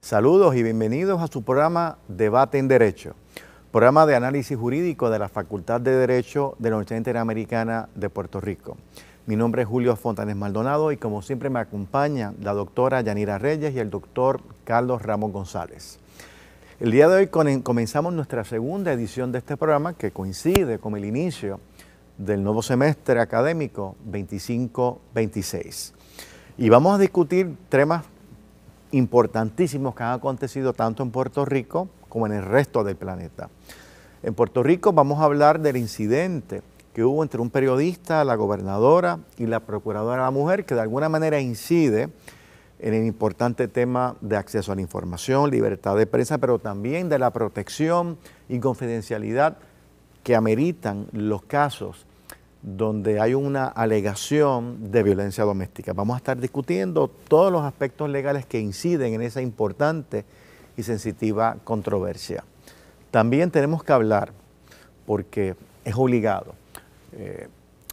Saludos y bienvenidos a su programa Debate en Derecho, programa de análisis jurídico de la Facultad de Derecho de la Universidad Interamericana de Puerto Rico. Mi nombre es Julio Fontanes Maldonado y como siempre me acompaña la doctora Yanira Reyes y el doctor Carlos Ramos González. El día de hoy comenzamos nuestra segunda edición de este programa que coincide con el inicio del nuevo semestre académico 25-26. Y vamos a discutir temas importantísimos que han acontecido tanto en Puerto Rico como en el resto del planeta. En Puerto Rico vamos a hablar del incidente que hubo entre un periodista, la gobernadora y la procuradora de la mujer, que de alguna manera incide en el importante tema de acceso a la información, libertad de prensa, pero también de la protección y confidencialidad que ameritan los casos donde hay una alegación de violencia doméstica. Vamos a estar discutiendo todos los aspectos legales que inciden en esa importante y sensitiva controversia. También tenemos que hablar, porque es obligado,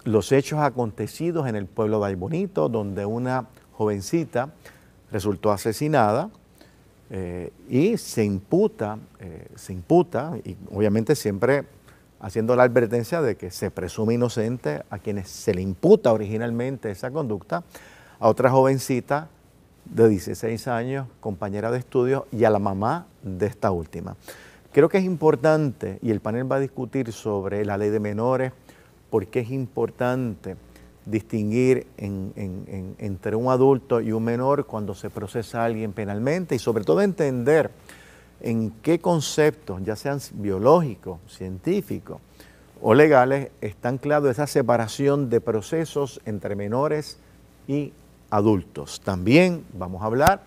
los hechos acontecidos en el pueblo de Aybonito, donde una jovencita resultó asesinada y se imputa, y obviamente siempre haciendo la advertencia de que se presume inocente a quienes se le imputa originalmente esa conducta, a otra jovencita de 16 años, compañera de estudios, y a la mamá de esta última. Creo que es importante, y el panel va a discutir sobre la ley de menores, porque es importante distinguir entre un adulto y un menor cuando se procesa a alguien penalmente y sobre todo entender en qué conceptos, ya sean biológicos, científicos o legales, están claros esa separación de procesos entre menores y adultos. También vamos a hablar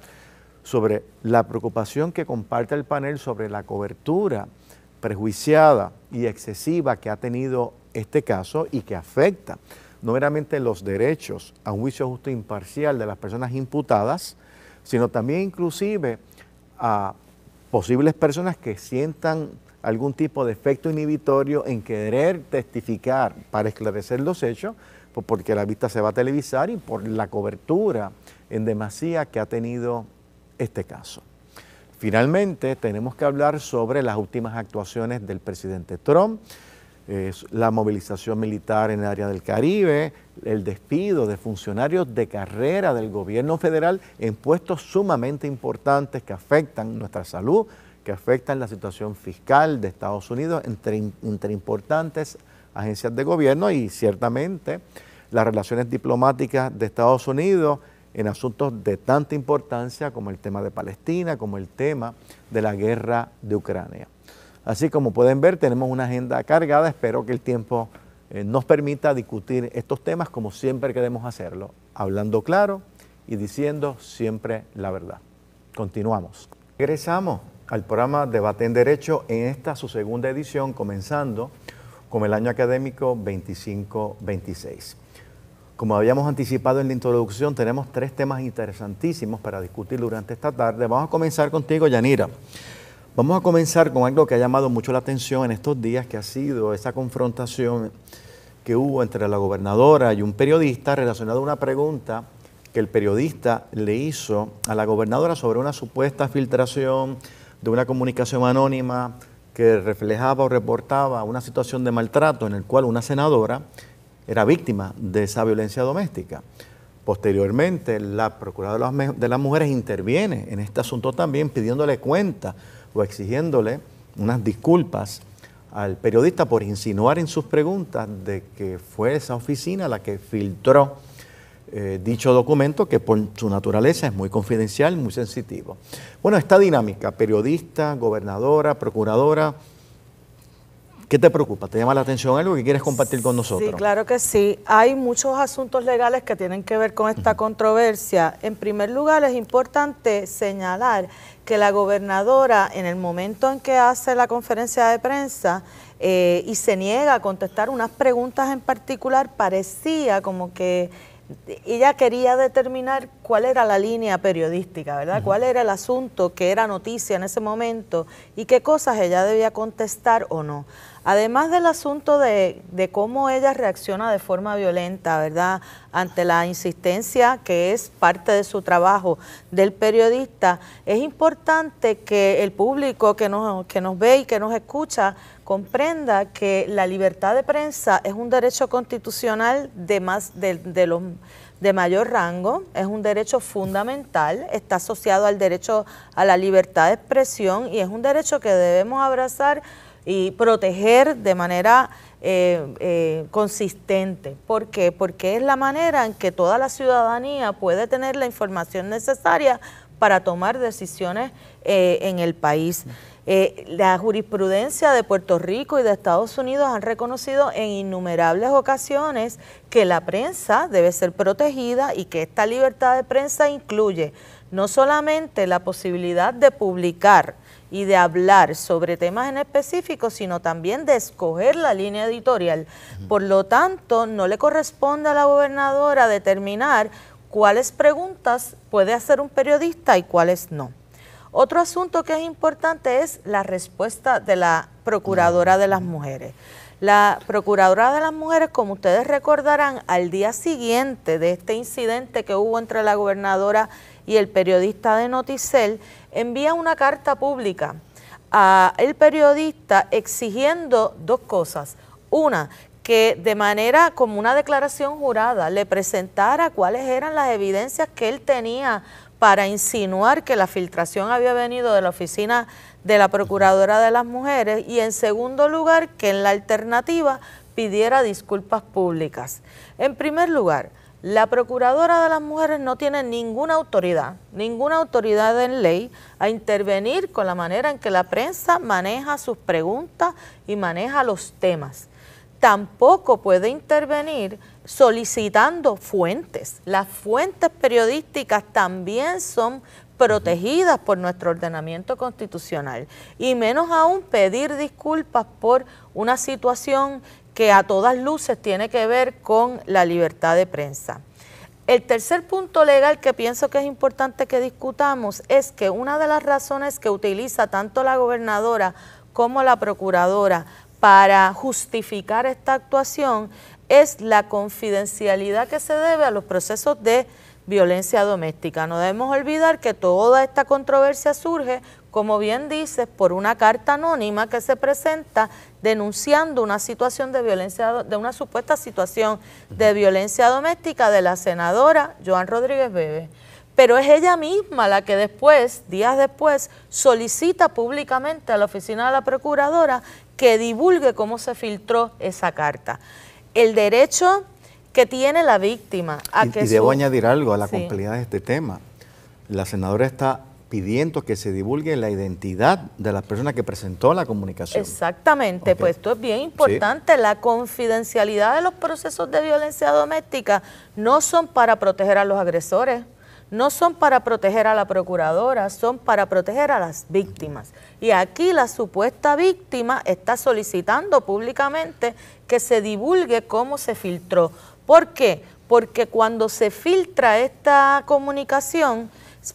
sobre la preocupación que comparte el panel sobre la cobertura prejuiciada y excesiva que ha tenido este caso y que afecta no meramente los derechos a un juicio justo e imparcial de las personas imputadas, sino también inclusive a posibles personas que sientan algún tipo de efecto inhibitorio en querer testificar para esclarecer los hechos, pues porque la vista se va a televisar y por la cobertura en demasía que ha tenido este caso. Finalmente, tenemos que hablar sobre las últimas actuaciones del presidente Trump, la movilización militar en el área del Caribe, el despido de funcionarios de carrera del gobierno federal en puestos sumamente importantes que afectan nuestra salud, que afectan la situación fiscal de Estados Unidos entre importantes agencias de gobierno y ciertamente las relaciones diplomáticas de Estados Unidos en asuntos de tanta importancia como el tema de Palestina, como el tema de la guerra de Ucrania. Así como pueden ver, tenemos una agenda cargada. Espero que el tiempo nos permita discutir estos temas como siempre queremos hacerlo, hablando claro y diciendo siempre la verdad. Continuamos. Regresamos al programa Debate en Derecho en esta su segunda edición, comenzando con el año académico 25-26. Como habíamos anticipado en la introducción, tenemos tres temas interesantísimos para discutir durante esta tarde. Vamos a comenzar contigo, Yanira. Vamos a comenzar con algo que ha llamado mucho la atención en estos días, que ha sido esa confrontación que hubo entre la gobernadora y un periodista relacionado a una pregunta que el periodista le hizo a la gobernadora sobre una supuesta filtración de una comunicación anónima que reflejaba o reportaba una situación de maltrato en el cual una senadora era víctima de esa violencia doméstica. Posteriormente, la Procuradora de las Mujeres interviene en este asunto también pidiéndole cuenta o exigiéndole unas disculpas al periodista por insinuar en sus preguntas de que fue esa oficina la que filtró dicho documento, que por su naturaleza es muy confidencial, muy sensitivo. Bueno, esta dinámica, periodista, gobernadora, procuradora, ¿qué te preocupa? ¿Te llama la atención algo que quieres compartir con nosotros? Sí, claro que sí. Hay muchos asuntos legales que tienen que ver con esta controversia. En primer lugar, es importante señalar que la gobernadora, en el momento en que hace la conferencia de prensa y se niega a contestar unas preguntas en particular, parecía como que ella quería determinar cuál era la línea periodística, ¿verdad? Cuál era el asunto que era noticia en ese momento y qué cosas ella debía contestar o no. Además del asunto de cómo ella reacciona de forma violenta, ¿verdad?, ante la insistencia que es parte de su trabajo del periodista, es importante que el público que nos ve y que nos escucha comprenda que la libertad de prensa es un derecho constitucional de mayor rango, es un derecho fundamental, está asociado al derecho a la libertad de expresión y es un derecho que debemos abrazar y proteger de manera consistente. ¿Por qué? Porque es la manera en que toda la ciudadanía puede tener la información necesaria para tomar decisiones en el país. La jurisprudencia de Puerto Rico y de Estados Unidos han reconocido en innumerables ocasiones que la prensa debe ser protegida y que esta libertad de prensa incluye no solamente la posibilidad de publicar y de hablar sobre temas en específico, sino también de escoger la línea editorial. Por lo tanto, no le corresponde a la gobernadora determinar cuáles preguntas puede hacer un periodista y cuáles no. Otro asunto que es importante es la respuesta de la Procuradora de las Mujeres. La Procuradora de las Mujeres, como ustedes recordarán, al día siguiente de este incidente que hubo entre la gobernadora y el periodista de Noticel, envía una carta pública al periodista exigiendo dos cosas. Una, que de manera como una declaración jurada le presentara cuáles eran las evidencias que él tenía para insinuar que la filtración había venido de la oficina de la Procuradora de las Mujeres y en segundo lugar que en la alternativa pidiera disculpas públicas. En primer lugar, la Procuradora de las Mujeres no tiene ninguna autoridad en ley a intervenir con la manera en que la prensa maneja sus preguntas y maneja los temas. Tampoco puede intervenir solicitando fuentes. Las fuentes periodísticas también son protegidas por nuestro ordenamiento constitucional y menos aún pedir disculpas por una situación que a todas luces tiene que ver con la libertad de prensa. El tercer punto legal que pienso que es importante que discutamos es que una de las razones que utiliza tanto la gobernadora como la procuradora para justificar esta actuación es la confidencialidad que se debe a los procesos de violencia doméstica. No debemos olvidar que toda esta controversia surge, como bien dices, por una carta anónima que se presenta denunciando una situación de violencia, de una supuesta situación de violencia doméstica de la senadora Joan Rodríguez Bebe. Pero es ella misma la que después, días después, solicita públicamente a la oficina de la Procuradora que divulgue cómo se filtró esa carta. El derecho que tiene la víctima a que... Y debo añadir algo a la complejidad de este tema. La senadora está pidiendo que se divulgue la identidad de la persona que presentó la comunicación. Exactamente, pues esto es bien importante. Sí. La confidencialidad de los procesos de violencia doméstica no son para proteger a los agresores, no son para proteger a la procuradora, son para proteger a las víctimas. Y aquí la supuesta víctima está solicitando públicamente que se divulgue cómo se filtró. ¿Por qué? Porque cuando se filtra esta comunicación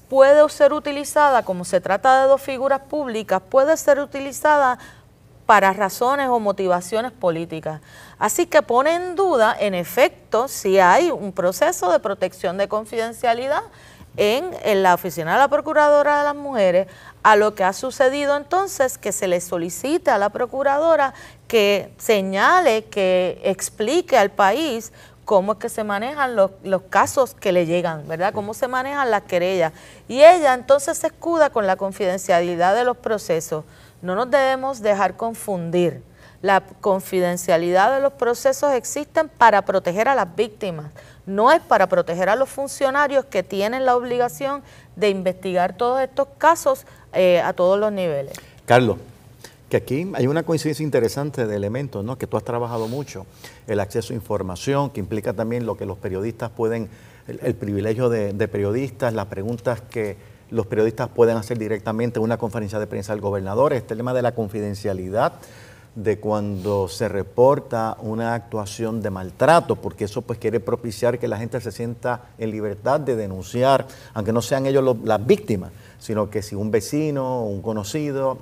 puede ser utilizada, como se trata de dos figuras públicas, puede ser utilizada para razones o motivaciones políticas. Así que pone en duda, en efecto, si hay un proceso de protección de confidencialidad en la oficina de la Procuradora de las Mujeres, a lo que ha sucedido entonces que se le solicite a la Procuradora que señale, que explique al país cómo es que se manejan los casos que le llegan, ¿verdad? Cómo se manejan las querellas. Y ella entonces se escuda con la confidencialidad de los procesos. No nos debemos dejar confundir. La confidencialidad de los procesos existen para proteger a las víctimas, no es para proteger a los funcionarios que tienen la obligación de investigar todos estos casos a todos los niveles. Carlos, que aquí hay una coincidencia interesante de elementos, ¿no? Que tú has trabajado mucho, el acceso a información, que implica también lo que los periodistas pueden, el privilegio de periodistas, las preguntas que los periodistas pueden hacer directamente en una conferencia de prensa al gobernador, este tema de la confidencialidad de cuando se reporta una actuación de maltrato, porque eso pues quiere propiciar que la gente se sienta en libertad de denunciar, aunque no sean ellos las víctimas, sino que si un vecino o un conocido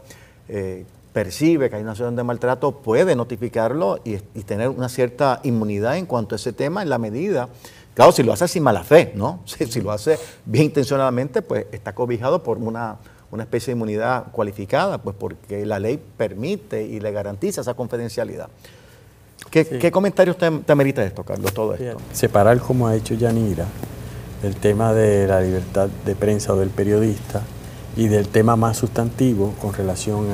percibe que hay una situación de maltrato, puede notificarlo y tener una cierta inmunidad en cuanto a ese tema, en la medida, claro, si lo hace sin mala fe, ¿no? Si lo hace bien intencionadamente, pues está cobijado por una especie de inmunidad cualificada, pues porque la ley permite y le garantiza esa confidencialidad. ¿Qué comentarios te merita esto, Carlos, todo esto? Separar, como ha hecho Yanira, el tema de la libertad de prensa o del periodista y del tema más sustantivo con relación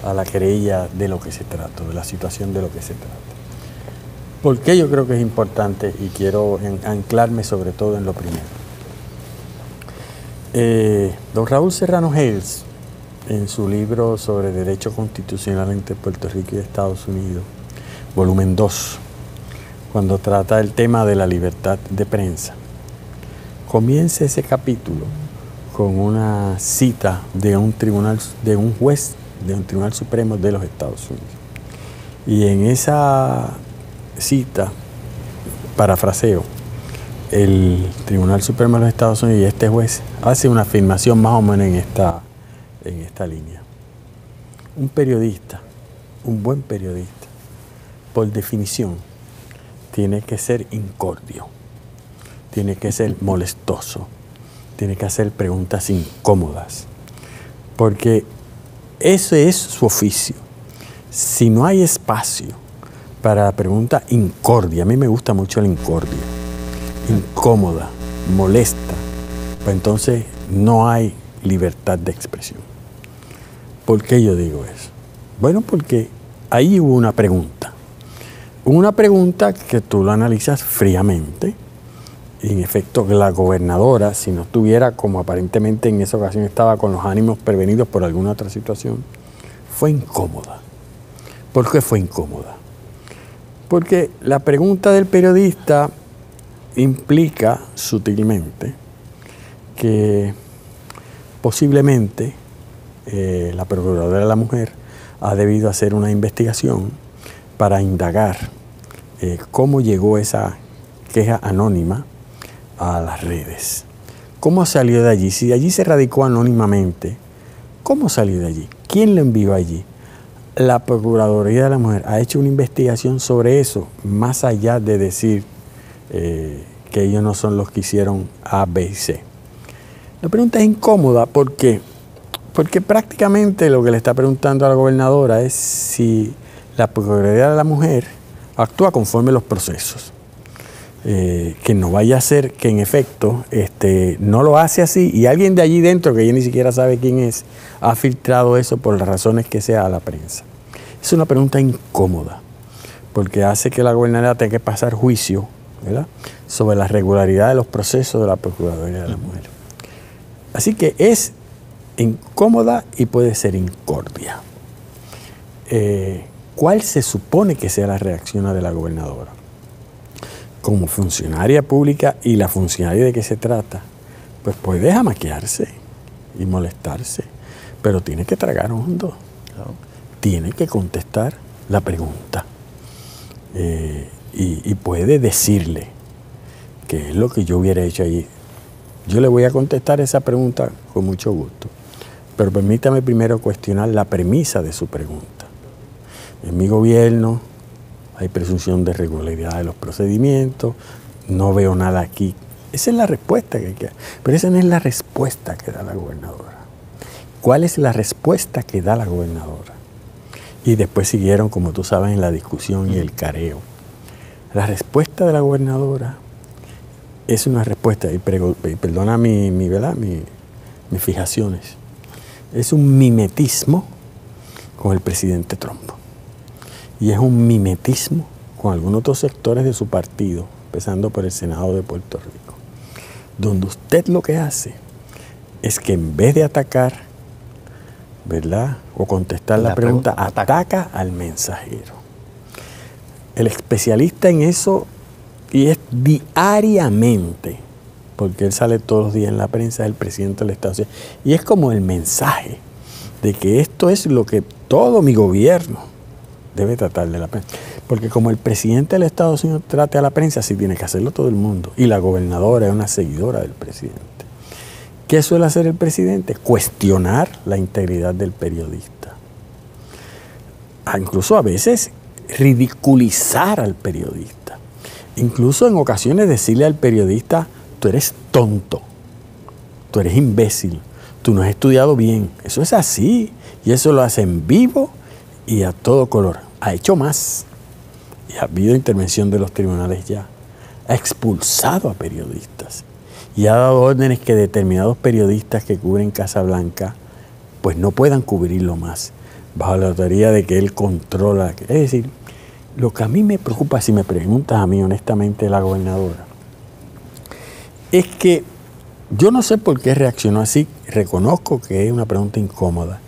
a la querella de lo que se trata, de la situación de lo que se trata. ¿Por qué yo creo que es importante y quiero anclarme sobre todo en lo primero? Don Raúl Serrano Hales, en su libro sobre Derecho Constitucional entre Puerto Rico y Estados Unidos, volumen 2, cuando trata el tema de la libertad de prensa, comienza ese capítulo con una cita de un juez de un tribunal supremo de los Estados Unidos. Y en esa cita, parafraseo, el Tribunal Supremo de los Estados Unidos y este juez hace una afirmación más o menos en esta línea. Un periodista, un buen periodista, por definición, tiene que ser incordio, tiene que ser molestoso, tiene que hacer preguntas incómodas, porque ese es su oficio. Si no hay espacio para la pregunta incordia, a mí me gusta mucho la incordia, incómoda, molesta, pues entonces no hay libertad de expresión. ¿Por qué yo digo eso? Bueno, porque ahí hubo una pregunta que tú lo analizas fríamente. Y en efecto, la gobernadora, si no estuviera como aparentemente en esa ocasión estaba con los ánimos prevenidos por alguna otra situación, fue incómoda. ¿Por qué fue incómoda? Porque la pregunta del periodista implica sutilmente que posiblemente la Procuradora de la Mujer ha debido hacer una investigación para indagar cómo llegó esa queja anónima a las redes. ¿Cómo salió de allí? Si allí se radicó anónimamente, ¿cómo salió de allí? ¿Quién lo envió allí? La Procuraduría de la Mujer ha hecho una investigación sobre eso, más allá de decir que ellos no son los que hicieron A, B y C. La pregunta es incómoda porque prácticamente lo que le está preguntando a la gobernadora es si la Procuraduría de la Mujer actúa conforme los procesos. Que no vaya a ser que en efecto no lo hace así y alguien de allí dentro, que ella ni siquiera sabe quién es, ha filtrado eso por las razones que sea a la prensa. Es una pregunta incómoda, porque hace que la gobernadora tenga que pasar juicio, ¿verdad?, sobre la regularidad de los procesos de la Procuraduría de la Mujer. Así que es incómoda y puede ser incordia. ¿Cuál se supone que sea la reacción de la gobernadora? Como funcionaria pública y la funcionaria de que se trata, pues puede jamaquearse y molestarse, pero tiene que tragar hondo, tiene que contestar la pregunta y puede decirle que es lo que yo hubiera hecho allí. Yo le voy a contestar esa pregunta con mucho gusto, pero permítame primero cuestionar la premisa de su pregunta. En mi gobierno hay presunción de regularidad de los procedimientos, no veo nada aquí. Esa es la respuesta que hay que dar. Pero esa no es la respuesta que da la gobernadora. ¿Cuál es la respuesta que da la gobernadora? Y después siguieron, como tú sabes, en la discusión y el careo. La respuesta de la gobernadora es una respuesta, y perdona mis fijaciones, es un mimetismo con el presidente Trump. Y es un mimetismo con algunos otros sectores de su partido, empezando por el Senado de Puerto Rico, donde usted lo que hace es que en vez de atacar, ¿verdad?, o contestar la pregunta, ataca al mensajero. El especialista en eso, y es diariamente, porque él sale todos los días en la prensa, es el presidente del Estado, y es como el mensaje de que esto es lo que todo mi gobierno debe tratar de la prensa. Porque como el presidente del Estados Unidos trate a la prensa, sí tiene que hacerlo todo el mundo. Y la gobernadora es una seguidora del presidente. ¿Qué suele hacer el presidente? Cuestionar la integridad del periodista. Incluso a veces ridiculizar al periodista. Incluso en ocasiones decirle al periodista, tú eres tonto, tú eres imbécil, tú no has estudiado bien. Eso es así. Y eso lo hace en vivo y a todo color. Ha hecho más. Y ha habido intervención de los tribunales ya. Ha expulsado a periodistas. Y ha dado órdenes que determinados periodistas que cubren Casa Blanca pues no puedan cubrirlo más, bajo la teoría de que él controla. Es decir, lo que a mí me preocupa, si me preguntas a mí honestamente, la gobernadora, es que yo no sé por qué reaccionó así. Reconozco que es una pregunta incómoda.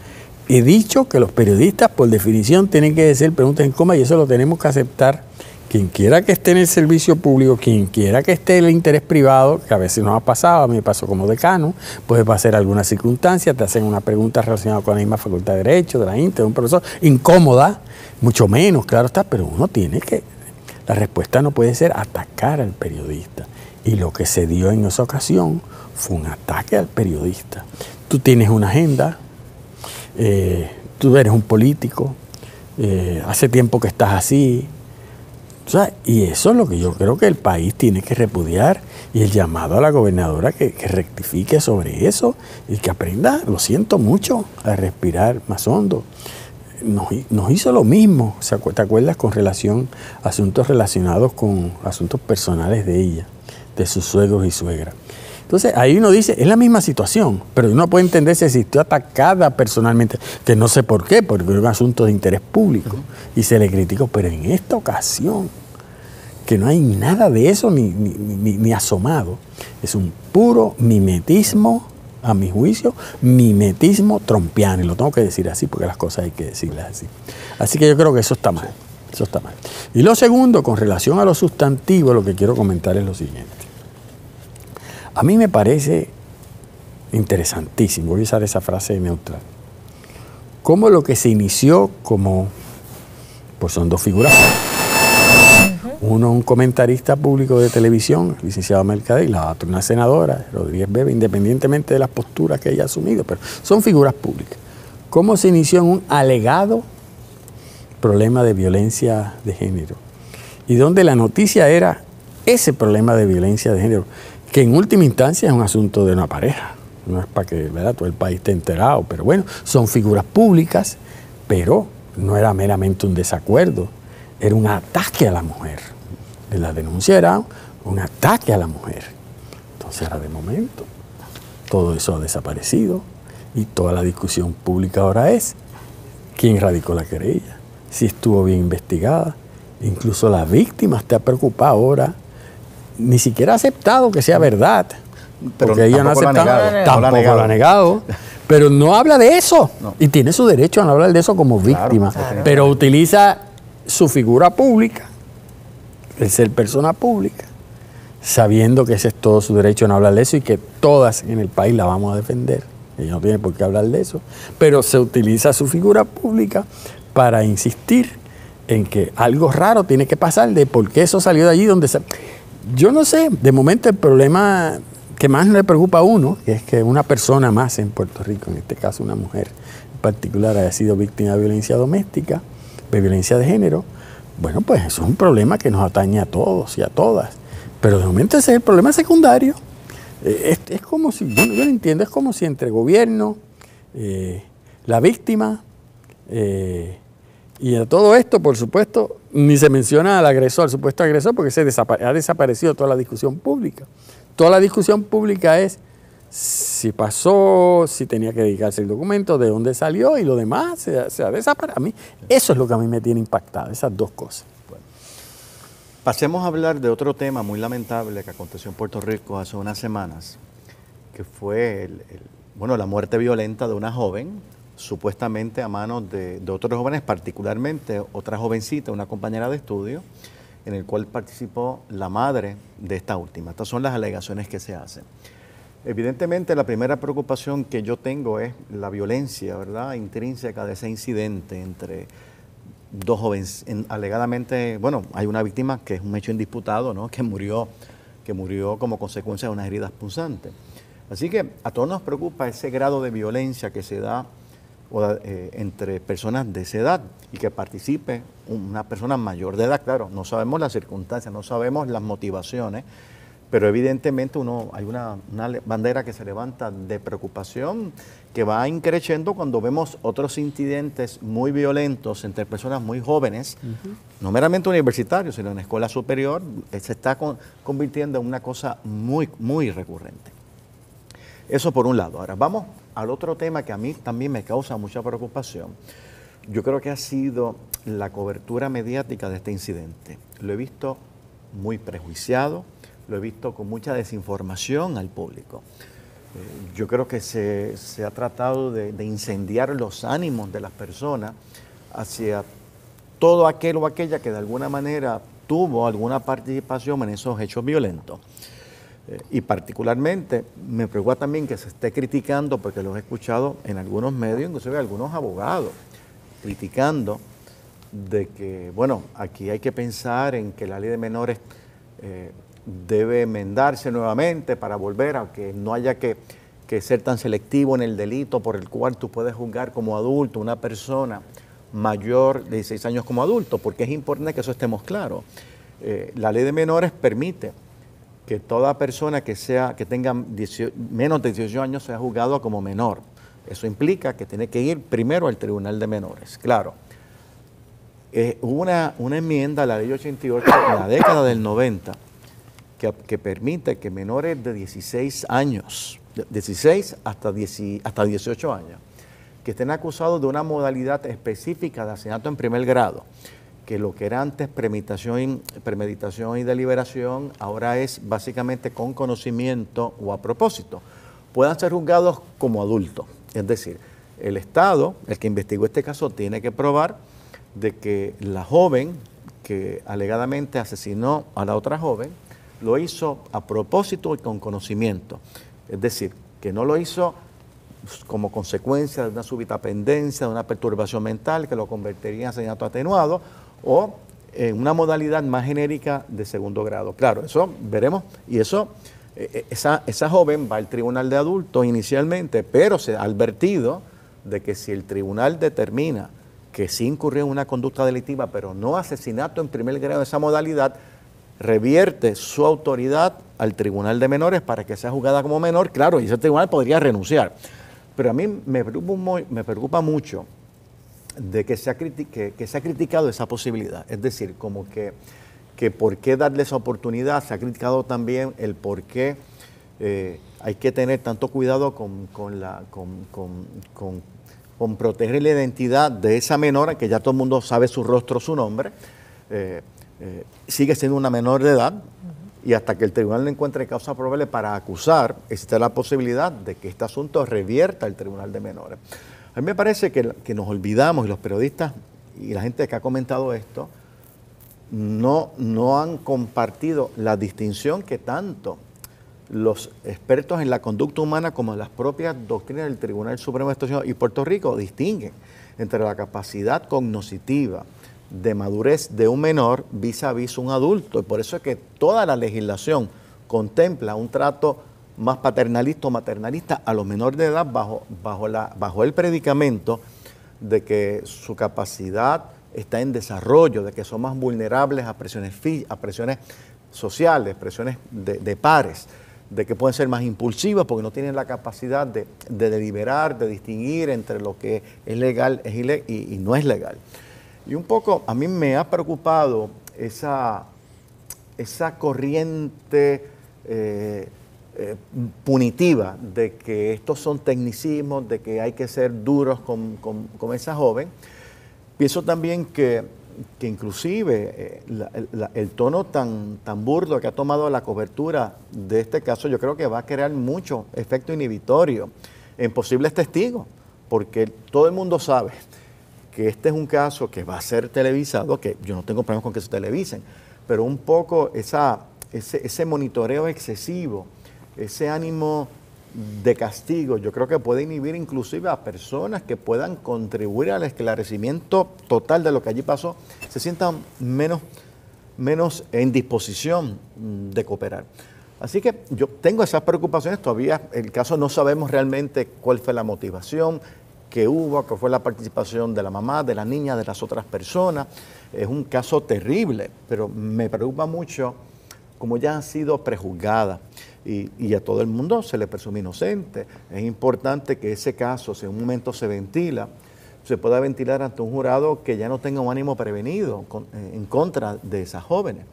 He dicho que los periodistas, por definición, tienen que hacer preguntas incómodas y eso lo tenemos que aceptar. Quien quiera que esté en el servicio público, quien quiera que esté en el interés privado, que a veces nos ha pasado, a mí me pasó como decano, puede pasar alguna circunstancia, te hacen una pregunta relacionada con la misma facultad de Derecho, de la INTE, de un profesor, incómoda, mucho menos, claro está, pero uno tiene que, la respuesta no puede ser atacar al periodista. Y lo que se dio en esa ocasión fue un ataque al periodista. Tú tienes una agenda, tú eres un político, hace tiempo que estás así. O sea, y eso es lo que yo creo que el país tiene que repudiar, y el llamado a la gobernadora que rectifique sobre eso y que aprenda, lo siento mucho, a respirar más hondo. Nos hizo lo mismo, ¿te acuerdas? Con relación a asuntos relacionados con asuntos personales de ella, de sus suegros y suegras. Entonces, ahí uno dice, es la misma situación, pero uno puede entender si existió atacada personalmente, que no sé por qué, porque es un asunto de interés público, y se le criticó, pero en esta ocasión, que no hay nada de eso ni asomado, es un puro mimetismo, a mi juicio, mimetismo trompiano, y lo tengo que decir así, porque las cosas hay que decirlas así. Así que yo creo que eso está mal, eso está mal. Y lo segundo, con relación a los sustantivos, lo que quiero comentar es lo siguiente. A mí me parece interesantísimo, voy a usar esa frase neutral, cómo lo que se inició como, pues son dos figuras. Uno, un comentarista público de televisión, el licenciado Mercader, y la otra, una senadora, Rodríguez Bebe, independientemente de las posturas que ella ha asumido, pero son figuras públicas. Cómo se inició en un alegado problema de violencia de género, y donde la noticia era ese problema de violencia de género, que en última instancia es un asunto de una pareja, no es para que, ¿verdad?, todo el país esté enterado, pero bueno, son figuras públicas, pero no era meramente un desacuerdo, era un ataque a la mujer. La denuncia era un ataque a la mujer. Entonces, ahora de momento, todo eso ha desaparecido y toda la discusión pública ahora es quién radicó la querella, si estuvo bien investigada, incluso la víctima está preocupada ahora. Ni siquiera ha aceptado que sea verdad, pero porque ella no ha aceptado, tampoco lo ha negado, pero no habla de eso, no. Y tiene su derecho a no hablar de eso como víctima, claro. Pero utiliza su figura pública, el ser persona pública, sabiendo que ese es todo su derecho a no hablar de eso y que todas en el país la vamos a defender. Ella no tiene por qué hablar de eso, pero se utiliza su figura pública para insistir en que algo raro tiene que pasar de por qué eso salió de allí donde se... Yo no sé, de momento el problema que más le preocupa a uno, que es que una persona más en Puerto Rico, en este caso una mujer en particular, haya sido víctima de violencia doméstica, de violencia de género. Bueno, pues eso es un problema que nos atañe a todos y a todas. Pero de momento ese es el problema secundario. Es como si, yo no entiendo, es como si entre gobierno, la víctima, y a todo esto, por supuesto, ni se menciona al agresor, al supuesto agresor, porque ha desaparecido toda la discusión pública. Toda la discusión pública es si pasó, si tenía que dedicarse el documento, de dónde salió y lo demás se ha desaparecido. A mí, eso es lo que a mí me tiene impactado, esas dos cosas. Bueno, pasemos a hablar de otro tema muy lamentable que aconteció en Puerto Rico hace unas semanas, que fue la muerte violenta de una joven, supuestamente a manos de otros jóvenes, particularmente otra jovencita, una compañera de estudio, en el cual participó la madre de esta última. Estas son las alegaciones que se hacen. Evidentemente, la primera preocupación que yo tengo es la violencia, ¿verdad?, intrínseca de ese incidente entre dos jóvenes, alegadamente, bueno, hay una víctima que es un hecho indisputado, ¿no? que murió como consecuencia de unas heridas punzantes. Así que a todos nos preocupa ese grado de violencia que se da entre personas de esa edad y que participe una persona mayor de edad. Claro, no sabemos las circunstancias, no sabemos las motivaciones, pero evidentemente hay una bandera que se levanta de preocupación que va increciendo cuando vemos otros incidentes muy violentos entre personas muy jóvenes, no meramente universitarios, sino en escuela superior, se está convirtiendo en una cosa muy, muy recurrente. Eso por un lado. Ahora vamos al otro tema que a mí también me causa mucha preocupación. Yo creo que ha sido la cobertura mediática de este incidente. Lo he visto muy prejuiciado, lo he visto con mucha desinformación al público. Yo creo que se ha tratado de incendiar los ánimos de las personas hacia todo aquel o aquella que de alguna manera tuvo alguna participación en esos hechos violentos. Y particularmente me preocupa también que se esté criticando, porque lo he escuchado en algunos medios, inclusive algunos abogados, criticando de que, bueno, aquí hay que pensar en que la ley de menores debe enmendarse nuevamente para volver a que no haya que ser tan selectivo en el delito por el cual tú puedes juzgar como adulto una persona mayor de 16 años como adulto, porque es importante que eso estemos claros. La ley de menores permite que toda persona que tenga menos de 18 años sea juzgado como menor. Eso implica que tiene que ir primero al Tribunal de Menores. Claro, hubo una enmienda a la Ley 88 en la década del 90 que permite que menores de 16 años, 16 hasta 18 años, que estén acusados de una modalidad específica de asesinato en primer grado, que lo que era antes premeditación y deliberación, ahora es básicamente con conocimiento o a propósito, puedan ser juzgados como adultos. Es decir, el Estado, el que investigó este caso, tiene que probar de que la joven que alegadamente asesinó a la otra joven, lo hizo a propósito y con conocimiento. Es decir, que no lo hizo como consecuencia de una súbita pendencia, de una perturbación mental que lo convertiría en asesinato atenuado, o en una modalidad más genérica de segundo grado. Claro, eso veremos, y esa joven va al tribunal de adultos inicialmente, pero se ha advertido de que si el tribunal determina que sí incurrió en una conducta delictiva, pero no asesinato en primer grado de esa modalidad, revierte su autoridad al tribunal de menores para que sea juzgada como menor. Claro, y ese tribunal podría renunciar. Pero a mí me preocupa mucho de que se ha criticado esa posibilidad. Es decir, como que por qué darle esa oportunidad. Se ha criticado también el por qué hay que tener tanto cuidado con proteger la identidad de esa menor, que ya todo el mundo sabe su rostro, su nombre. Sigue siendo una menor de edad, y hasta que el tribunal no encuentre causa probable para acusar, existe la posibilidad de que este asunto revierta al tribunal de menores. A mí me parece que nos olvidamos, y los periodistas y la gente que ha comentado esto no han compartido la distinción que tanto los expertos en la conducta humana como las propias doctrinas del Tribunal Supremo de Estados Unidos y Puerto Rico distinguen entre la capacidad cognitiva de madurez de un menor vis a vis un adulto. Y por eso es que toda la legislación contempla un trato más paternalista o maternalista a los menores de edad bajo el predicamento de que su capacidad está en desarrollo, de que son más vulnerables a presiones sociales, presiones de pares, de que pueden ser más impulsivos porque no tienen la capacidad de deliberar, de distinguir entre lo que es legal y no es legal. Y un poco a mí me ha preocupado esa corriente punitiva de que estos son tecnicismos, de que hay que ser duros con esa joven. Pienso también que inclusive el tono tan burdo que ha tomado la cobertura de este caso, yo creo que va a crear mucho efecto inhibitorio en posibles testigos, porque todo el mundo sabe que este es un caso que va a ser televisado, que yo no tengo problemas con que se televisen, pero un poco ese monitoreo excesivo, ese ánimo de castigo, yo creo que puede inhibir inclusive a personas que puedan contribuir al esclarecimiento total de lo que allí pasó, se sientan menos en disposición de cooperar. Así que yo tengo esas preocupaciones, todavía el caso no sabemos realmente cuál fue la motivación que hubo, que fue la participación de la mamá, de la niña, de las otras personas. Es un caso terrible, pero me preocupa mucho como ya han sido prejuzgadas y a todo el mundo se le presume inocente. Es importante que ese caso, si en un momento se ventila, se pueda ventilar ante un jurado que ya no tenga un ánimo prevenido en contra de esas jóvenes.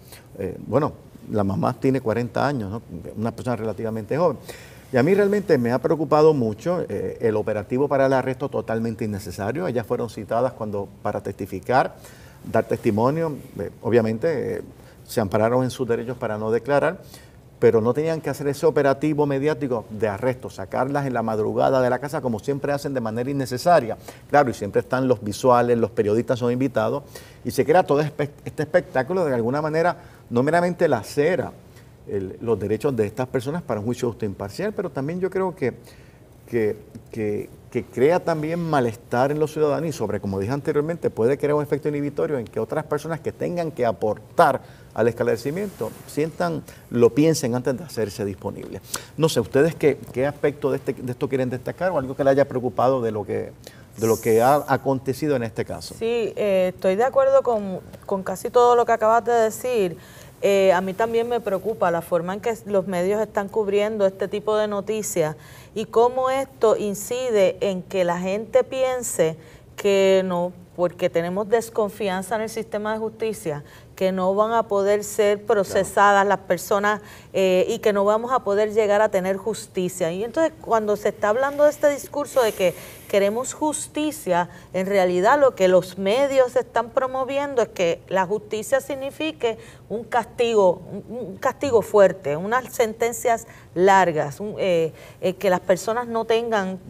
Bueno, la mamá tiene 40 años, ¿no? Una persona relativamente joven. Y a mí realmente me ha preocupado mucho el operativo para el arresto totalmente innecesario. Ellas fueron citadas para testificar, dar testimonio. Obviamente se ampararon en sus derechos para no declarar, pero no tenían que hacer ese operativo mediático de arresto, sacarlas en la madrugada de la casa como siempre hacen de manera innecesaria. Claro, y siempre están los visuales, los periodistas son invitados y se crea todo este espectáculo de alguna manera, no meramente lacera los derechos de estas personas para un juicio justo e imparcial, pero también yo creo que crea también malestar en los ciudadanos y sobre, como dije anteriormente, puede crear un efecto inhibitorio en que otras personas que tengan que aportar al esclarecimiento lo piensen antes de hacerse disponible. No sé, ¿ustedes qué aspecto de esto quieren destacar o algo que les haya preocupado de lo que ha acontecido en este caso? Sí, estoy de acuerdo con casi todo lo que acabas de decir. A mí también me preocupa la forma en que los medios están cubriendo este tipo de noticias y cómo esto incide en que la gente piense que no, porque tenemos desconfianza en el sistema de justicia, que no van a poder ser procesadas las personas y que no vamos a poder llegar a tener justicia. Y entonces cuando se está hablando de este discurso de que queremos justicia, en realidad lo que los medios están promoviendo es que la justicia signifique un castigo fuerte, unas sentencias largas, que las personas no tengan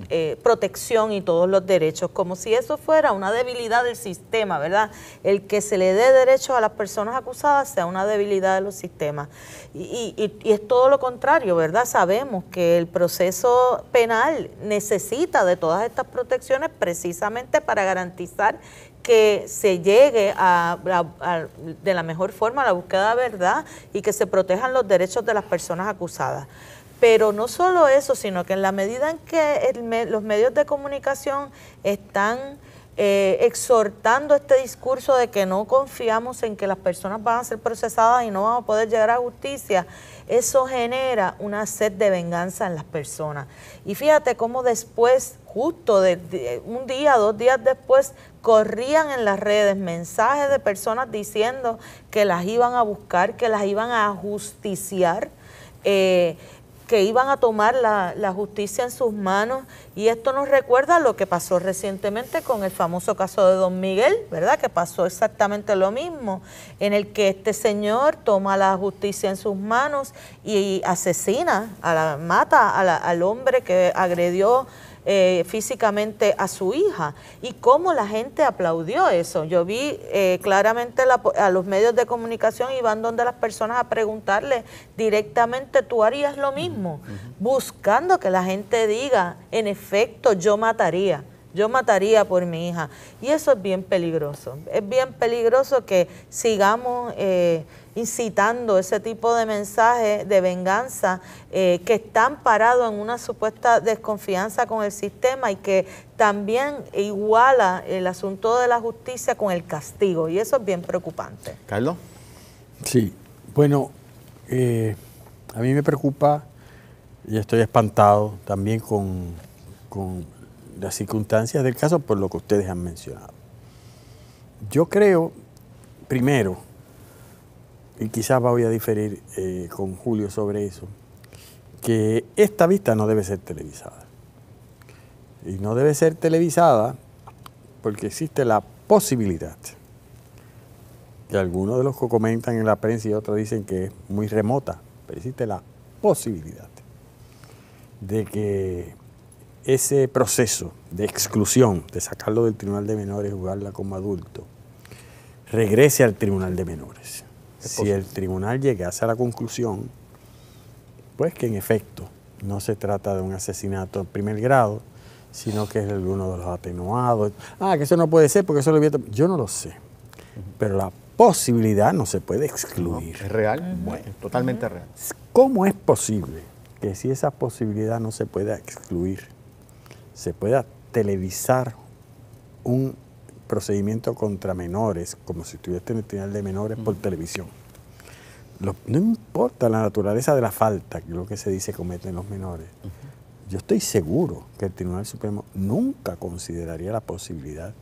protección y todos los derechos, como si eso fuera una debilidad del sistema, ¿verdad? El que se le dé derecho a las personas acusadas sea una debilidad de los sistemas. Y es todo lo contrario, ¿verdad? Sabemos que el proceso penal necesita de todas estas protecciones precisamente para garantizar que se llegue de la mejor forma a la búsqueda de verdad y que se protejan los derechos de las personas acusadas. Pero no solo eso, sino que en la medida en que los medios de comunicación están exhortando este discurso de que no confiamos en que las personas van a ser procesadas y no vamos a poder llegar a justicia, eso genera una sed de venganza en las personas. Y fíjate cómo después, justo un día, 2 días después, corrían en las redes mensajes de personas diciendo que las iban a buscar, que las iban a justiciar, que iban a tomar la justicia en sus manos, y esto nos recuerda lo que pasó recientemente con el famoso caso de Don Miguel, ¿verdad? Que pasó exactamente lo mismo, en el que este señor toma la justicia en sus manos y asesina, mata al hombre que agredió físicamente a su hija, y cómo la gente aplaudió eso. Yo vi claramente a los medios de comunicación iban donde las personas a preguntarle directamente, ¿tú harías lo mismo? Buscando que la gente diga, en efecto, yo mataría por mi hija. Y eso es bien peligroso. Es bien peligroso que sigamos incitando ese tipo de mensajes de venganza que están parados en una supuesta desconfianza con el sistema y que también iguala el asunto de la justicia con el castigo. Y eso es bien preocupante. Carlos. Sí, bueno, a mí me preocupa y estoy espantado también con las circunstancias del caso por lo que ustedes han mencionado. Yo creo, primero, y quizás voy a diferir con Julio sobre eso, que esta vista no debe ser televisada. Y no debe ser televisada porque existe la posibilidad, que algunos de los que comentan en la prensa y otros dicen que es muy remota, pero existe la posibilidad de que ese proceso de exclusión, de sacarlo del Tribunal de Menores y jugarla como adulto, regrese al Tribunal de Menores. Si el tribunal llegase a la conclusión, pues que en efecto no se trata de un asesinato en primer grado, sino que es uno de los atenuados. Que eso no puede ser porque eso lo vi. Yo no lo sé, pero la posibilidad no se puede excluir. ¿Es real? Bueno, totalmente real. ¿Cómo es posible que si esa posibilidad no se pueda excluir, se pueda televisar un procedimiento contra menores, como si estuviese en el tribunal de menores por televisión? No importa la naturaleza de la falta, que es lo que se dice cometen los menores. Yo estoy seguro que el Tribunal Supremo nunca consideraría la posibilidad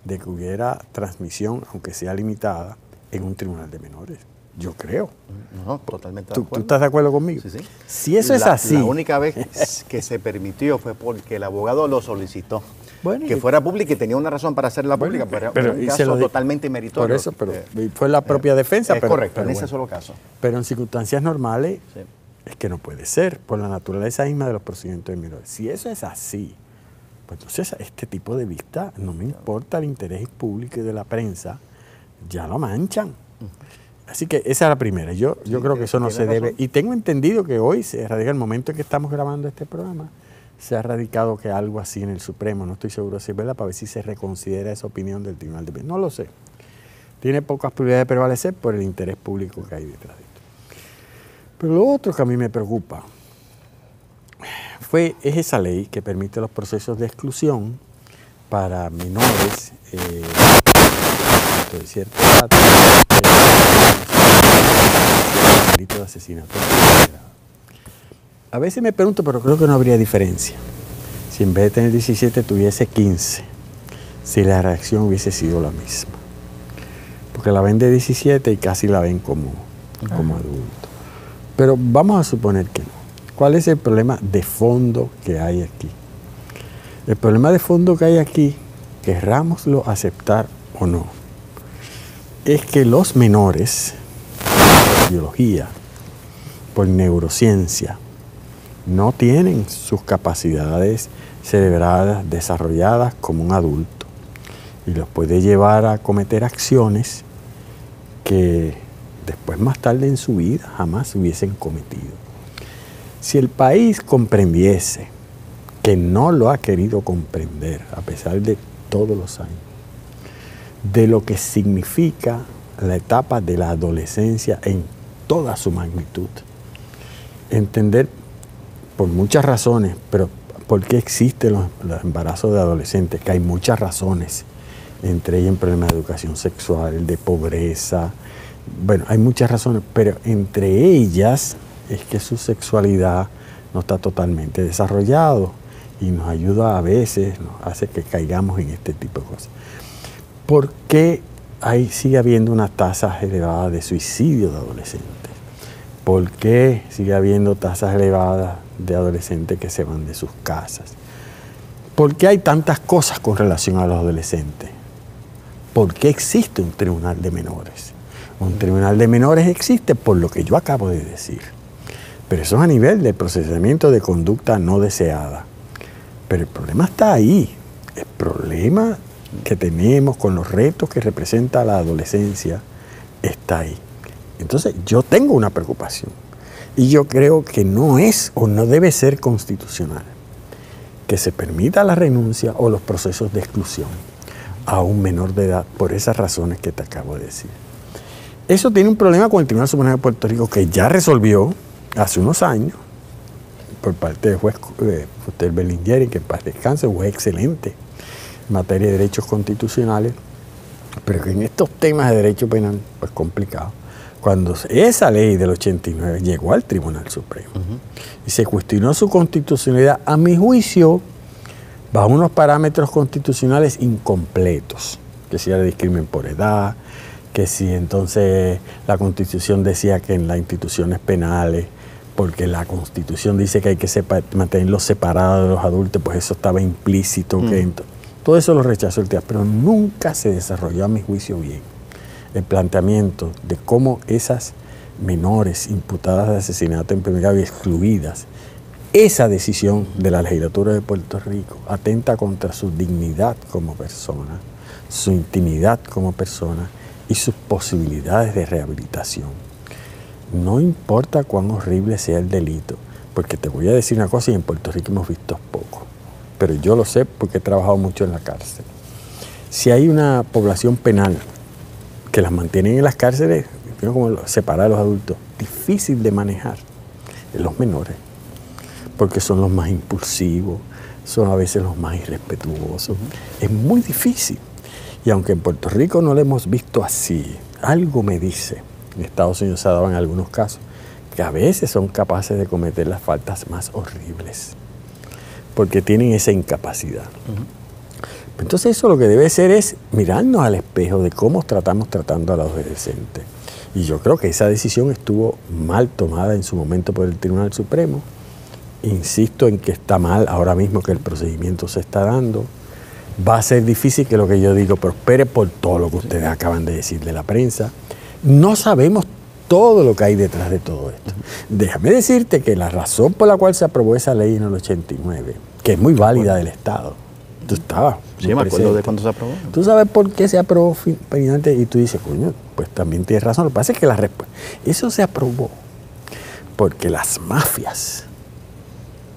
de que hubiera transmisión, aunque sea limitada, en un tribunal de menores. Yo creo. No, totalmente de ¿Tú acuerdo. estás de acuerdo conmigo? Sí, sí. Si eso es así... La única vez que se permitió fue porque el abogado lo solicitó. Bueno, que fuera pública y tenía una razón para hacerla pública, pero era un caso totalmente meritorio. Por eso, pero fue la propia defensa. Es correcto, en ese solo caso. Pero en circunstancias normales, es que no puede ser, por la naturaleza misma de los procedimientos de menores. Si eso es así, pues entonces este tipo de vista, no me importa el interés público y de la prensa, ya lo manchan. Así que esa es la primera. Yo creo que eso no se debe. Y tengo entendido que hoy se radica, el momento en que estamos grabando este programa, se ha radicado que algo así en el Supremo, no estoy seguro si es verdad, para ver si se reconsidera esa opinión del Tribunal de Menores. No lo sé. Tiene pocas probabilidades de prevalecer por el interés público que hay detrás de esto. Pero lo otro que a mí me preocupa es esa ley que permite los procesos de exclusión para menores de cierta edad, delito de asesinato. A veces me pregunto, pero creo que no habría diferencia si en vez de tener 17 tuviese 15, si la reacción hubiese sido la misma. Porque la ven de 17 y casi la ven como adulto. Pero vamos a suponer que no. ¿Cuál es el problema de fondo que hay aquí? El problema de fondo que hay aquí, querrámoslo aceptar o no, es que los menores, por biología, por neurociencia, no tienen sus capacidades cerebrales desarrolladas como un adulto y los puede llevar a cometer acciones que después, más tarde en su vida, jamás hubiesen cometido. Si el país comprendiese, que no lo ha querido comprender a pesar de todos los años, de lo que significa la etapa de la adolescencia en toda su magnitud, entender por muchas razones, pero ¿por qué existen los embarazos de adolescentes? Que hay muchas razones, entre ellas el problema de educación sexual, el de pobreza. Bueno, hay muchas razones, pero entre ellas es que su sexualidad no está totalmente desarrollado y nos ayuda a veces, nos hace que caigamos en este tipo de cosas. ¿Por qué sigue habiendo una tasa elevada de suicidio de adolescentes? ¿Por qué sigue habiendo tasas elevadas de adolescentes que se van de sus casas? ¿Por qué hay tantas cosas con relación a los adolescentes? ¿Por qué existe un tribunal de menores? Un tribunal de menores existe por lo que yo acabo de decir. Pero eso es a nivel del procesamiento de conducta no deseada. Pero el problema está ahí. El problema que tenemos con los retos que representa la adolescencia está ahí. Entonces yo tengo una preocupación y yo creo que no es o no debe ser constitucional que se permita la renuncia o los procesos de exclusión a un menor de edad por esas razones que te acabo de decir. Eso tiene un problema con el Tribunal Supremo de Puerto Rico que ya resolvió hace unos años por parte del juez Fuster Berlingeri, que en paz descanse, un juez excelente en materia de derechos constitucionales, pero que en estos temas de derecho penal pues complicado. Cuando esa ley del 89 llegó al Tribunal Supremo y se cuestionó su constitucionalidad, a mi juicio, bajo unos parámetros constitucionales incompletos, que si era discrimen por edad, que si entonces la Constitución decía que en las instituciones penales, porque la Constitución dice que hay que mantenerlos separados de los adultos, pues eso estaba implícito. Todo eso lo rechazó el TEA, pero nunca se desarrolló a mi juicio bien el planteamiento de cómo esas menores imputadas de asesinato en primer grado y excluidas, esa decisión de la legislatura de Puerto Rico atenta contra su dignidad como persona, su intimidad como persona y sus posibilidades de rehabilitación. No importa cuán horrible sea el delito, Porque te voy a decir una cosa, y en Puerto Rico hemos visto poco, pero yo lo sé porque he trabajado mucho en la cárcel. Si hay una población penal que las mantienen en las cárceles, como separar a los adultos, difícil de manejar, en los menores, porque son los más impulsivos, son a veces los más irrespetuosos. Es muy difícil. Y aunque en Puerto Rico no lo hemos visto así, algo me dice, en Estados Unidos se ha dado en algunos casos, que a veces son capaces de cometer las faltas más horribles, porque tienen esa incapacidad. Entonces eso lo que debe ser es mirarnos al espejo de cómo estamos tratando a los adolescentes. Y yo creo que esa decisión estuvo mal tomada en su momento por el Tribunal Supremo. Insisto en que está mal ahora mismo que el procedimiento se está dando. Va a ser difícil que lo que yo digo prospere por todo lo que ustedes acaban de decir de la prensa. No sabemos todo lo que hay detrás de todo esto. Déjame decirte que la razón por la cual se aprobó esa ley en el 89, que es muy válida del Estado, tú estabas. Sí, me acuerdo de cuando se aprobó. Tú sabes por qué se aprobó finalmente y tú dices, coño, pues también tienes razón. Lo que pasa es que eso se aprobó porque las mafias,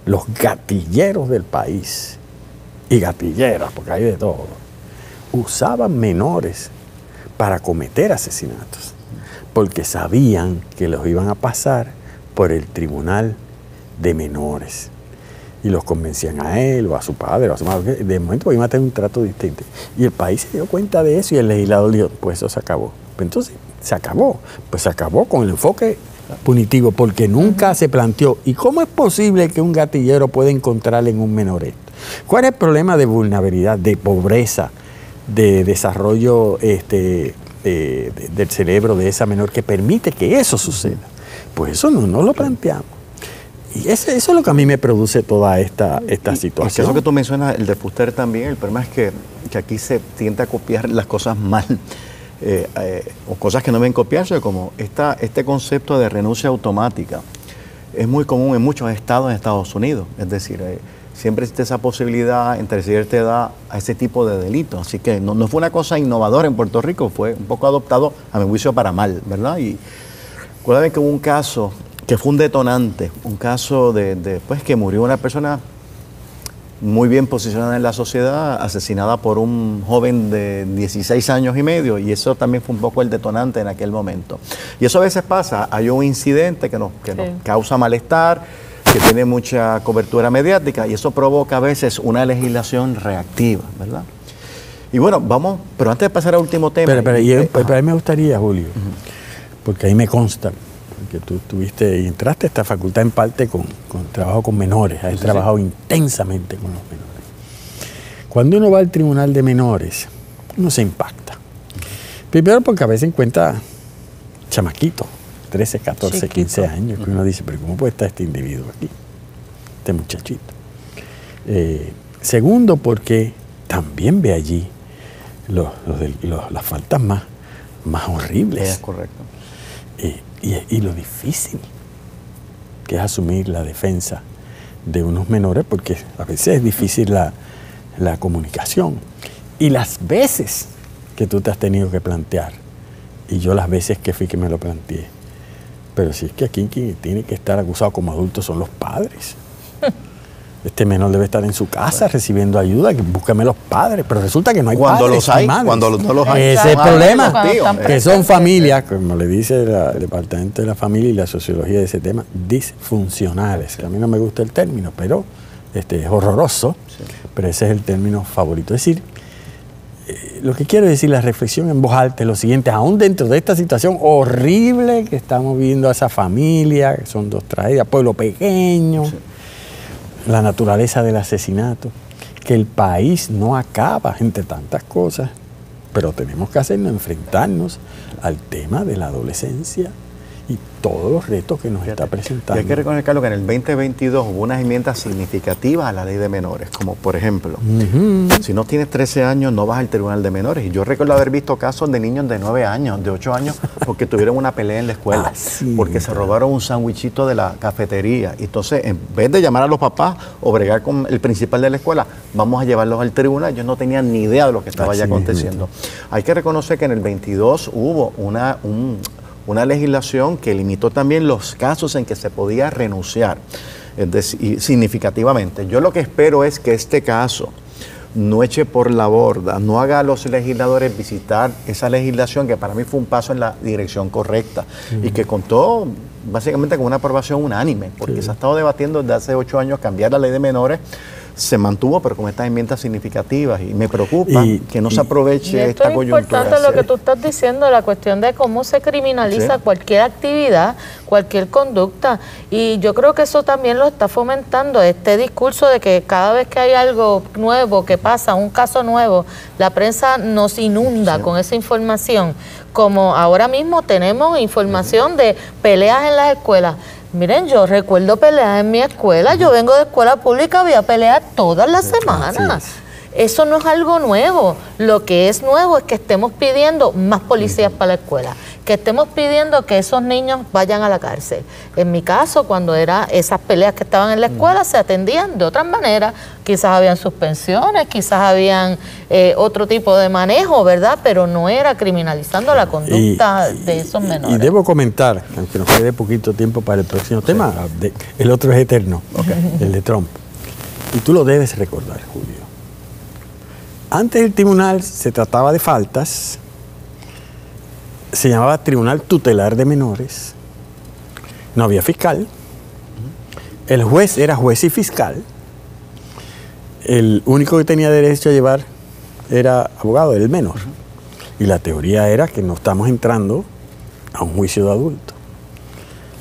los gatilleros del país, y gatilleras, porque hay de todo, usaban menores para cometer asesinatos, porque sabían que los iban a pasar por el tribunal de menores. Y los convencían a él o a su padre o a su madre. De momento iban a tener un trato distinto. Y el país se dio cuenta de eso y el legislador dijo, pues eso se acabó. Pues entonces se acabó. Pues se acabó con el enfoque punitivo porque nunca se planteó. ¿Y cómo es posible que un gatillero pueda encontrar en un menor esto? ¿Cuál es el problema de vulnerabilidad, de pobreza, de desarrollo del cerebro de esa menor que permite que eso suceda? Pues eso no lo planteamos. Y eso es lo que a mí me produce toda esta situación. Eso que tú mencionas, el de Fuster también, el problema es que aquí se tiende a copiar las cosas mal, o cosas que no deben copiarse, como este concepto de renuncia automática. Es muy común en muchos estados en Estados Unidos, es decir, siempre existe esa posibilidad entre cierta edad a ese tipo de delitos. Así que no fue una cosa innovadora en Puerto Rico, fue un poco adoptado, a mi juicio, para mal, ¿verdad? Y recuerden que hubo un caso que fue un detonante, un caso pues, que murió una persona muy bien posicionada en la sociedad, asesinada por un joven de 16 años y medio, y eso también fue un poco el detonante en aquel momento. Y eso a veces pasa, hay un incidente que nos causa malestar, que tiene mucha cobertura mediática, y eso provoca a veces una legislación reactiva, ¿verdad? Y bueno, vamos, pero antes de pasar al último tema... Pero a mí me gustaría, Julio, porque ahí me consta que tú tuviste y entraste a esta facultad en parte con trabajo con menores, has trabajado intensamente con los menores. Cuando uno va al tribunal de menores, uno se impacta. Primero porque a veces encuentra chamaquitos, 13, 14, 15 años, que uno dice, pero ¿cómo puede estar este individuo aquí? Este muchachito. Segundo porque también ve allí las faltas más horribles. Es correcto. Y lo difícil que es asumir la defensa de unos menores, porque a veces es difícil la comunicación. Y las veces que tú te has tenido que plantear, y yo las veces que fui que me lo planteé, pero si es que aquí quien tiene que estar acusado como adulto son los padres. Este menor debe estar en su casa recibiendo ayuda, que búsqueme los padres, pero resulta que no hay cuando padres. Los hay, cuando no los hay. Ese es el problema, que son familias, como le dice el Departamento de la Familia y la Sociología de ese tema, disfuncionales, que a mí no me gusta el término, pero es horroroso, pero ese es el término favorito. Es decir, lo que quiero decir, la reflexión en voz alta es lo siguiente, aún dentro de esta situación horrible que estamos viendo a esa familia, que son dos tragedias, pueblo pequeño, la naturaleza del asesinato, que el país no acaba entre tantas cosas, pero tenemos que enfrentarnos al tema de la adolescencia y todos los retos que nos está presentando. Y hay que reconocer, Carlos, que en el 2022 hubo unas enmiendas significativas a la ley de menores, como por ejemplo, si no tienes 13 años no vas al tribunal de menores. Y yo recuerdo haber visto casos de niños de 9 años, de 8 años, porque tuvieron una pelea en la escuela, porque se robaron un sándwichito de la cafetería. Y entonces, en vez de llamar a los papás o bregar con el principal de la escuela, vamos a llevarlos al tribunal. Ellos no tenían ni idea de lo que estaba ya aconteciendo. Hay que reconocer que en el 22 hubo una legislación que limitó también los casos en que se podía renunciar. es decir, significativamente. Yo lo que espero es que este caso no eche por la borda, no haga a los legisladores visitar esa legislación que para mí fue un paso en la dirección correcta y que contó básicamente con una aprobación unánime, porque se ha estado debatiendo desde hace 8 años cambiar la ley de menores. Se mantuvo, pero con estas enmiendas significativas, y me preocupa que no se aproveche esta coyuntura. Es importante lo que tú estás diciendo, la cuestión de cómo se criminaliza cualquier actividad, cualquier conducta, y yo creo que eso también lo está fomentando, este discurso de que cada vez que hay algo nuevo que pasa, un caso nuevo, la prensa nos inunda con esa información, como ahora mismo tenemos información de peleas en las escuelas. Miren, yo recuerdo peleas en mi escuela, yo vengo de escuela pública, había peleas todas las semanas. Eso no es algo nuevo, lo que es nuevo es que estemos pidiendo más policías para la escuela, que estemos pidiendo que esos niños vayan a la cárcel. En mi caso, cuando eran esas peleas que estaban en la escuela, se atendían de otra manera, quizás habían suspensiones, quizás habían otro tipo de manejo, ¿verdad? Pero no era criminalizando la conducta de esos menores. Y debo comentar, aunque nos quede poquito tiempo para el próximo tema, el otro es eterno, el de Trump. Y tú lo debes recordar, Julio. Antes el tribunal se trataba de faltas, se llamaba Tribunal Tutelar de Menores, no había fiscal, el juez era juez y fiscal, el único que tenía derecho a llevar era abogado, el menor. Y la teoría era que no estamos entrando a un juicio de adulto.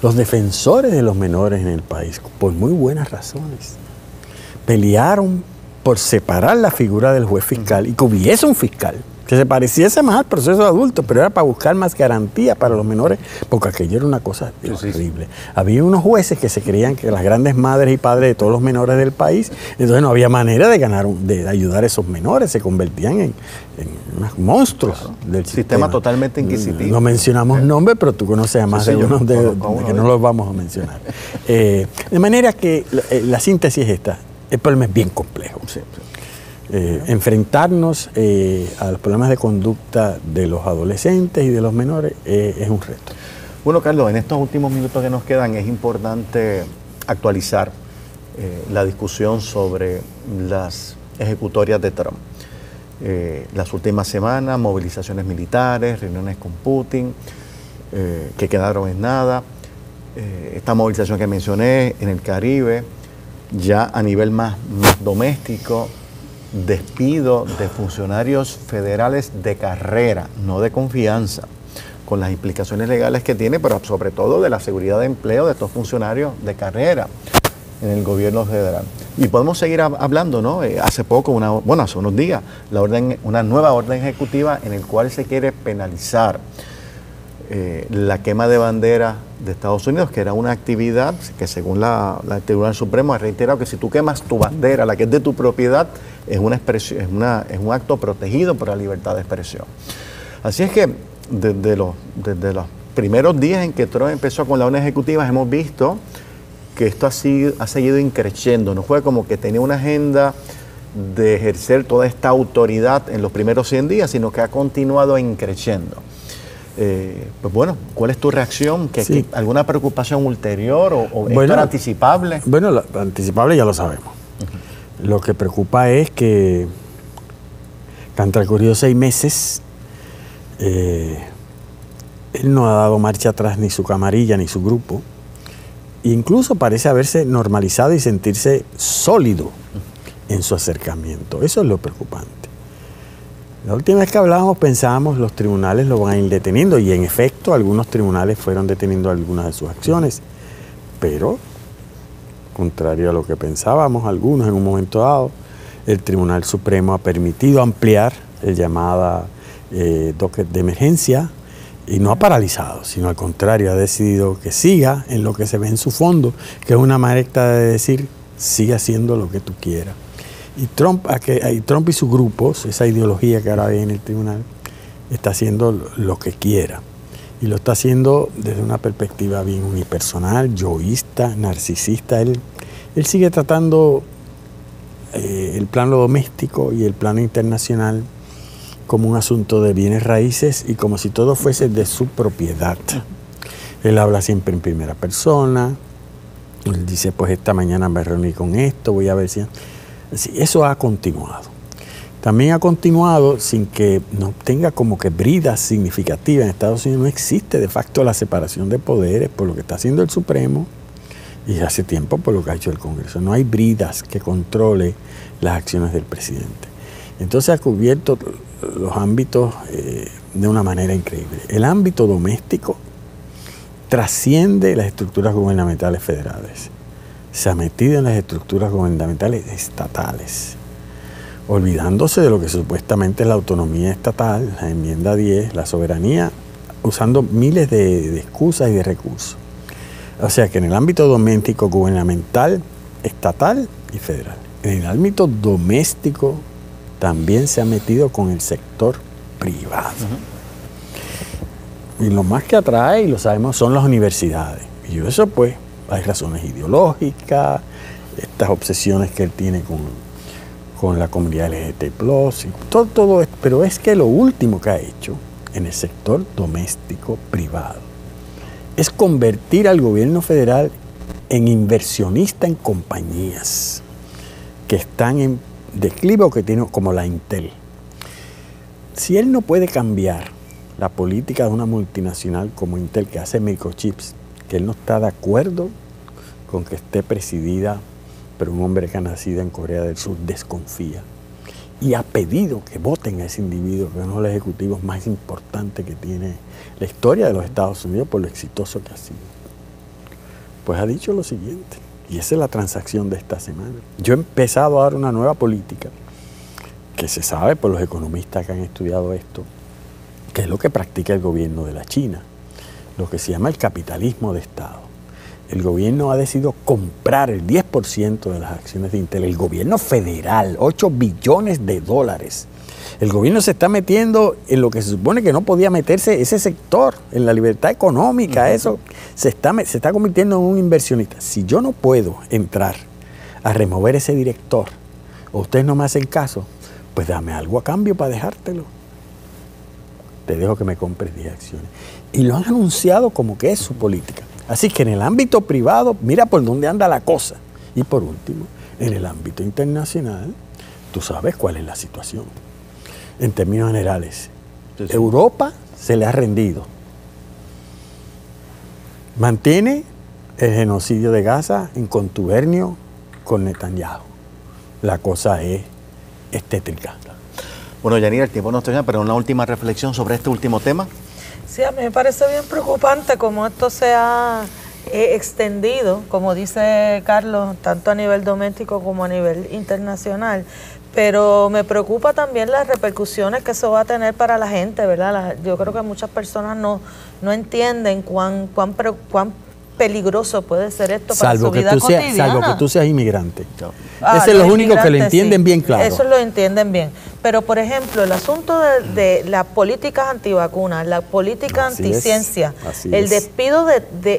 Los defensores de los menores en el país, por muy buenas razones, pelearon por separar la figura del juez fiscal y que hubiese un fiscal que se pareciese más al proceso de adulto, pero era para buscar más garantía para los menores, porque aquello era una cosa horrible. Había unos jueces que se creían que las grandes madres y padres de todos los menores del país, entonces no había manera de ayudar a esos menores, se convertían en unos monstruos del sistema. Totalmente inquisitivo. No mencionamos nombres, pero tú conoces a más de uno que no los vamos a mencionar. De manera que la síntesis es esta. El problema es bien complejo. Enfrentarnos a los problemas de conducta de los adolescentes y de los menores es un reto. Bueno, Carlos, en estos últimos minutos que nos quedan es importante actualizar la discusión sobre las ejecutorias de Trump. Las últimas semanas, movilizaciones militares, reuniones con Putin, que quedaron en nada. Esta movilización que mencioné en el Caribe, ya a nivel más doméstico, despido de funcionarios federales de carrera, no de confianza, con las implicaciones legales que tiene, pero sobre todo de la seguridad de empleo de estos funcionarios de carrera en el gobierno federal. Y podemos seguir hablando, ¿no? Hace poco, hace unos días, una nueva orden ejecutiva en el cual se quiere penalizar la quema de bandera de Estados Unidos, que era una actividad que según la Tribunal Supremo ha reiterado que si tú quemas tu bandera, la que es de tu propiedad, es un acto protegido por la libertad de expresión. Así es que desde los primeros días en que Trump empezó con la orden ejecutiva, hemos visto que esto ha seguido increciendo. No fue como que tenía una agenda de ejercer toda esta autoridad en los primeros 100 días, sino que ha continuado increciendo. Pues bueno, ¿cuál es tu reacción? ¿Alguna preocupación ulterior o esto era anticipable? Bueno, lo anticipable ya lo sabemos. Lo que preocupa es que han transcurrido 6 meses, él no ha dado marcha atrás ni su camarilla ni su grupo, incluso parece haberse normalizado y sentirse sólido en su acercamiento. Eso es lo preocupante. La última vez que hablábamos pensábamos los tribunales lo van a ir deteniendo y en efecto algunos tribunales fueron deteniendo algunas de sus acciones, pero contrario a lo que pensábamos algunos en un momento dado, el Tribunal Supremo ha permitido ampliar el llamado docket de emergencia y no ha paralizado, sino al contrario ha decidido que siga en lo que se ve en su fondo, que es una manera de decir sigue haciendo lo que tú quieras. Y Trump y sus grupos, esa ideología que ahora hay en el tribunal, está haciendo lo que quiera. Y lo está haciendo desde una perspectiva bien unipersonal, yoísta, narcisista. Él sigue tratando el plano doméstico y el plano internacional como un asunto de bienes raíces y como si todo fuese de su propiedad. Él habla siempre en primera persona, Él dice, pues esta mañana me reuní con esto, voy a ver si... Sí, eso ha continuado. También ha continuado sin que no tenga como que bridas significativas. En Estados Unidos no existe de facto la separación de poderes por lo que está haciendo el Supremo y hace tiempo por lo que ha hecho el Congreso. No hay bridas que controle las acciones del presidente. Entonces ha cubierto los ámbitos de una manera increíble. El ámbito doméstico trasciende las estructuras gubernamentales federales. Se ha metido en las estructuras gubernamentales estatales, olvidándose de lo que supuestamente es la autonomía estatal, la enmienda 10, la soberanía, usando miles de excusas y de recursos. O sea que en el ámbito doméstico, gubernamental, estatal y federal. En el ámbito doméstico también se ha metido con el sector privado. Y lo más que atrae, y lo sabemos, son las universidades. Y eso pues, hay razones ideológicas, estas obsesiones que él tiene con la comunidad LGBT+, y todo esto. Pero es que lo último que ha hecho en el sector doméstico privado es convertir al gobierno federal en inversionista en compañías que están en declive o que tienen, como la Intel. Si él no puede cambiar la política de una multinacional como Intel que hace microchips, que él no está de acuerdo con que esté presidida por un hombre que ha nacido en Corea del Sur, desconfía y ha pedido que voten a ese individuo, que es uno de los ejecutivos más importantes que tiene la historia de los Estados Unidos por lo exitoso que ha sido. Pues ha dicho lo siguiente, y esa es la transacción de esta semana. Yo he empezado a dar una nueva política que se sabe por los economistas que han estudiado esto, que es lo que practica el gobierno de la China, lo que se llama el capitalismo de Estado. El gobierno ha decidido comprar el 10% de las acciones de Intel, el gobierno federal, $8 billones. El gobierno se está metiendo en lo que se supone que no podía meterse ese sector, en la libertad económica, eso se está convirtiendo en un inversionista. Si yo no puedo entrar a remover ese director, o ustedes no me hacen caso, pues dame algo a cambio para dejártelo. Te dejo que me compres 10 acciones. Y lo han anunciado como que es su política. Así que en el ámbito privado, mira por dónde anda la cosa. Y por último, en el ámbito internacional, tú sabes cuál es la situación. En términos generales, Europa se le ha rendido. Mantiene el genocidio de Gaza en contubernio con Netanyahu. La cosa es tétrica. Bueno, Yanira, el tiempo nos termina, pero una última reflexión sobre este último tema. Sí, a mí me parece bien preocupante cómo esto se ha extendido, como dice Carlos, tanto a nivel doméstico como a nivel internacional. Pero me preocupa también las repercusiones que eso va a tener para la gente, ¿verdad? Yo creo que muchas personas no entienden cuán peligroso puede ser esto para su vida cotidiana. Salvo que tú seas inmigrante. Ese es lo único que lo entienden bien claro. Eso lo entienden bien. Pero, por ejemplo, el asunto de las políticas antivacunas, la política anticiencia, el despido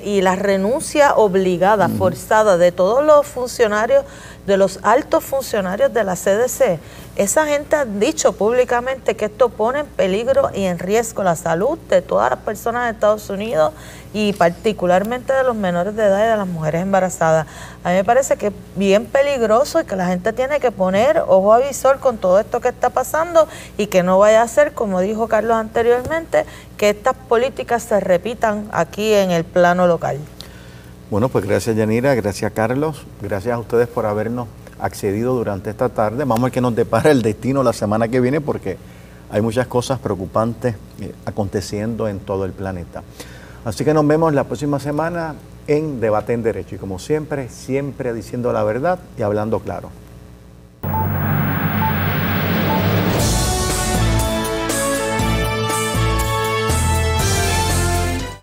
y la renuncia obligada, forzada de todos los funcionarios, de los altos funcionarios de la CDC, esa gente ha dicho públicamente que esto pone en peligro y en riesgo la salud de todas las personas de Estados Unidos y particularmente de los menores de edad y de las mujeres embarazadas. A mí me parece que es bien peligroso y que la gente tiene que poner ojo a visor con todo esto que está pasando y que no vaya a ser, como dijo Carlos anteriormente, que estas políticas se repitan aquí en el plano local. Bueno, pues gracias Yanira, gracias Carlos, gracias a ustedes por habernos accedido durante esta tarde. Vamos a ver qué nos depara el destino la semana que viene porque hay muchas cosas preocupantes aconteciendo en todo el planeta. Así que nos vemos la próxima semana en Debate en Derecho y como siempre, siempre diciendo la verdad y hablando claro.